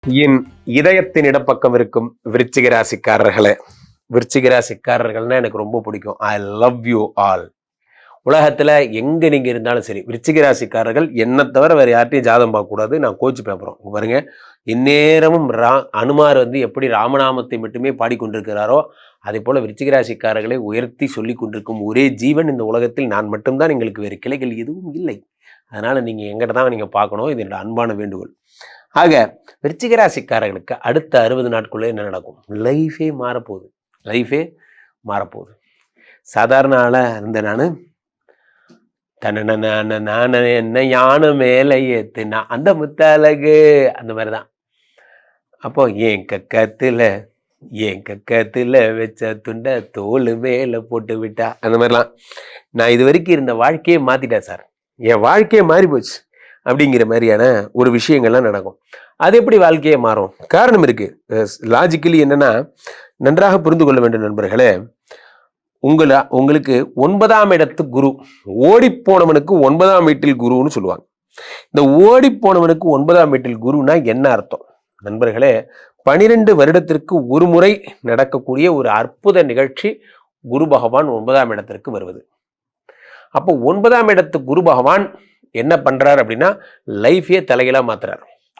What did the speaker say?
என் இதயத்தின் இடப்பக்கம் இருக்கும் விருச்சிக ராசிக்காரர்களே, விருச்சிக ராசிக்காரர்கள்னா எனக்கு ரொம்ப பிடிக்கும். I love you all. உலகத்துல எங்க நீங்க இருந்தாலும் சரி, விருச்சிக ராசிக்காரர்கள் என்ன தவிர வேற யார்ட்டையும் ஜாதகம் பார்க்கக்கூடாது. நான் கோச்சு பேப்பறோம் பாருங்க. இந்நேரமும் அனுமார் எப்படி ராமநாமத்தை மட்டுமே பாடிக்கொண்டிருக்கிறாரோ, அதே போல விருச்சிக ராசிக்காரர்களை உயர்த்தி சொல்லிக் கொண்டிருக்கும் ஒரே ஜீவன் இந்த உலகத்தில் நான் மட்டும்தான். எங்களுக்கு வேறு கிளைகள் எதுவும் இல்லை. அதனால நீங்க எங்கிட்ட தான் நீங்க பார்க்கணும். இது என்னோட அன்பான வேண்டுகோள். ஆக விருச்சிக ராசிக்காரர்களுக்கு அடுத்த 60 நாட்குள்ளே என்ன நடக்கும்? லைஃபே மாறப்போகுது. லைஃபே மாறப்போகுது. சாதாரண ஆளா இருந்த நான் என்ன யானை மேலே ஏத்துனா அந்த முத்தழகு அந்த மாதிரி தான். அப்போ என் கக்கத்துல வச்ச துண்டை தோல் மேல போட்டு விட்டா அந்த மாதிரிலாம். நான் இது வரைக்கும் இருந்த வாழ்க்கையே மாத்திட்டேன் சார். என் வாழ்க்கையே மாறி போச்சு அப்படிங்கிற மாதிரியான ஒரு விஷயங்கள்லாம் நடக்கும். அது எப்படி வாழ்க்கையே மாறும்? காரணம் இருக்கு. லாஜிக்கலி என்னன்னா, நன்றாக புரிந்து கொள்ள வேண்டும் நண்பர்களே. உங்களுக்கு 9ஆம் இடத்து குரு, ஓடிப்போனவனுக்கு 9ஆம் வீட்டில் குருன்னு சொல்லுவாங்க. இந்த ஓடிப்போனவனுக்கு 9ஆம் வீட்டில் குருனா என்ன அர்த்தம் நண்பர்களே? 12 வருடத்திற்கு ஒரு முறை நடக்கக்கூடிய ஒரு அற்புத நிகழ்ச்சி குரு பகவான் 9ஆம் இடத்திற்கு வருவது. அப்போ 9ஆம் இடத்து குரு பகவான் என்ன பண்றாரு அப்படின்னா, லைஃபே தலைகீழா மாத்துறாரு.